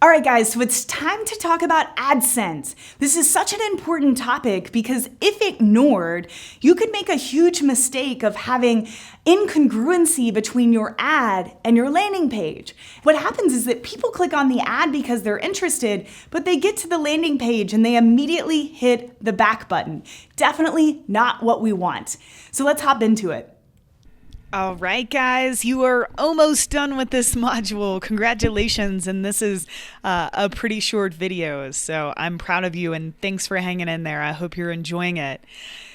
All right, guys, so it's time to talk about AdSense. This is such an important topic because if ignored, you could make a huge mistake of having incongruency between your ad and your landing page. What happens is that people click on the ad because they're interested, but they get to the landing page and they immediately hit the back button. Definitely not what we want. So let's hop into it. All right, guys, you are almost done with this module. Congratulations. And this is a pretty short video, so I'm proud of you and thanks for hanging in there. I hope you're enjoying it.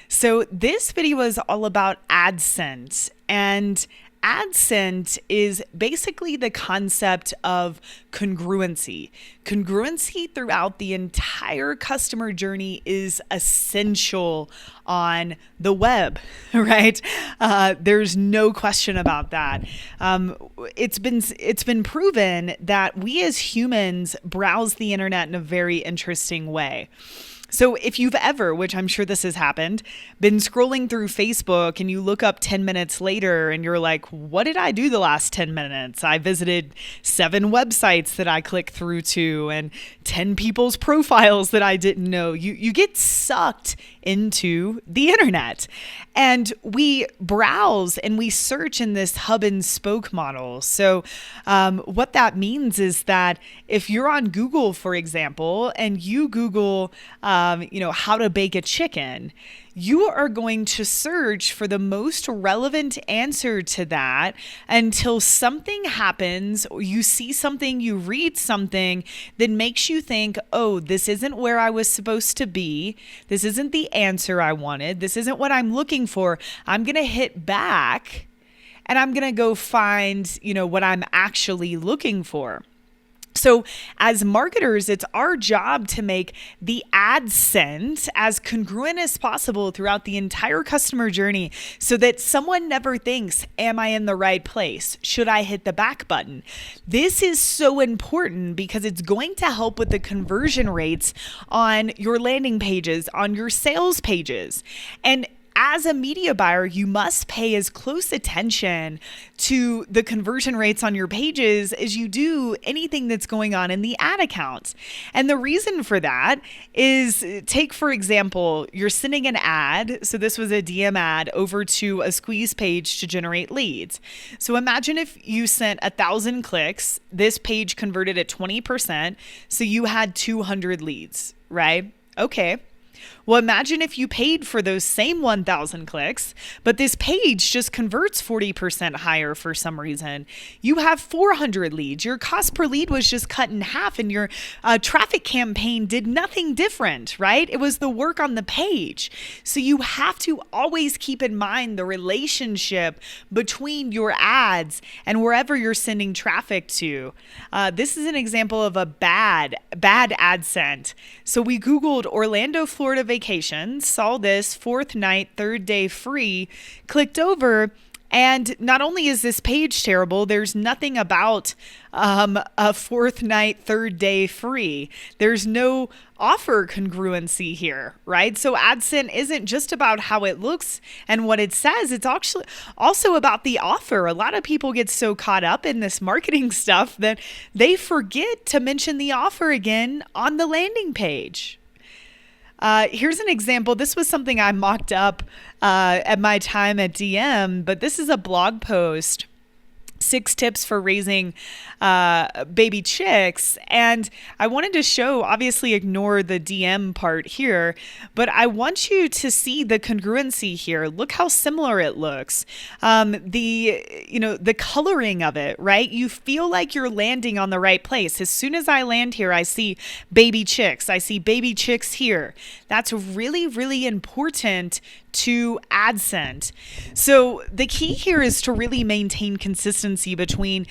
So this video is all about AdSense, and AdSense is basically the concept of congruency. Congruency throughout the entire customer journey is essential on the web, right? There's no question about that. It's been proven that we as humans browse the internet in a very interesting way. So if you've ever, which I'm sure this has happened, been scrolling through Facebook and you look up 10 minutes later and you're like, what did I do the last 10 minutes? I visited 7 websites that I clicked through to and 10 people's profiles that I didn't know. You get sucked into the internet. And we browse and we search in this hub and spoke model. So what that means is that if you're on Google, for example, and you Google how to bake a chicken, you are going to search for the most relevant answer to that until something happens, or you see something, you read something that makes you think, oh, this isn't where I was supposed to be. This isn't the answer I wanted. This isn't what I'm looking for. I'm going to hit back and I'm going to go find, what I'm actually looking for. So as marketers, it's our job to make the AdSense as congruent as possible throughout the entire customer journey so that someone never thinks, am I in the right place? Should I hit the back button? This is so important because it's going to help with the conversion rates on your landing pages, on your sales pages. And as a media buyer, you must pay as close attention to the conversion rates on your pages as you do anything that's going on in the ad accounts. And the reason for that is, take, for example, you're sending an ad. So this was a DM ad over to a squeeze page to generate leads. So imagine if you sent 1,000 clicks, this page converted at 20%. So you had 200 leads, right? Okay. Well, imagine if you paid for those same 1,000 clicks, but this page just converts 40% higher for some reason. You have 400 leads. Your cost per lead was just cut in half, and your traffic campaign did nothing different, right? It was the work on the page. So you have to always keep in mind the relationship between your ads and wherever you're sending traffic to. This is an example of a bad ad sent. So we Googled Orlando, Florida vacation, saw this 4th night, 3rd day free, clicked over, and not only is this page terrible, there's nothing about a 4th night, 3rd day free. There's no offer congruency here, right? So AdSense isn't just about how it looks and what it says. It's actually also about the offer. A lot of people get so caught up in this marketing stuff that they forget to mention the offer again on the landing page. Here's an example. This was something I mocked up at my time at DM, but this is a blog post. 6 tips for raising baby chicks. And I wanted to show, obviously ignore the DM part here, but I want you to see the congruency here. Look how similar it looks. The coloring of it, right? You feel like you're landing on the right place. As soon as I land here, I see baby chicks. I see baby chicks here. That's really, really important to AdSense. So the key here is to really maintain consistency between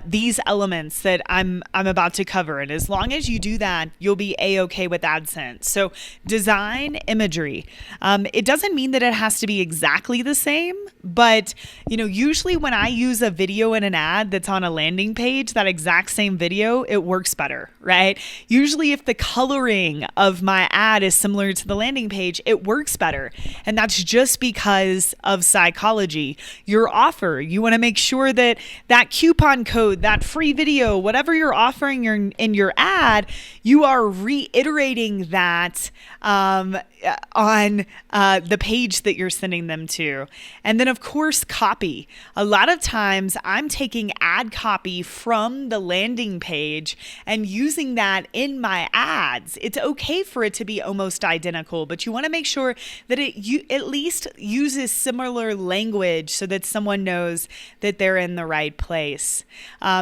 these elements that I'm about to cover. And as long as you do that, you'll be A-okay with AdSense. So design imagery. It doesn't mean that it has to be exactly the same, But, usually when I use a video in an ad that's on a landing page, that exact same video, it works better, right? Usually if the coloring of my ad is similar to the landing page, it works better. And that's just because of psychology. Your offer, you want to make sure that that coupon code, that free video, whatever you're offering in your ad, you are reiterating that on the page that you're sending them to. And then, of course, copy. A lot of times I'm taking ad copy from the landing page and using that in my ads. It's okay for it to be almost identical, but you want to make sure that it at least uses similar language so that someone knows that they're in the right place.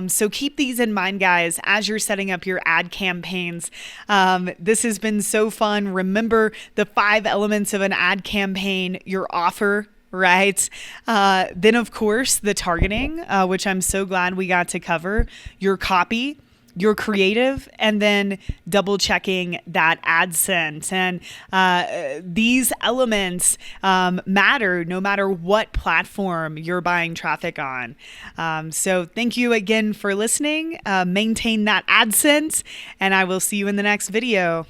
So keep these in mind, guys, as you're setting up your ad campaigns. This has been so fun. Remember the 5 elements of an ad campaign: your offer, right? Then, of course, the targeting, which I'm so glad we got to cover, your copy, your creative, and then double checking that AdSense. And these elements matter no matter what platform you're buying traffic on. So thank you again for listening. Maintain that AdSense, and I will see you in the next video.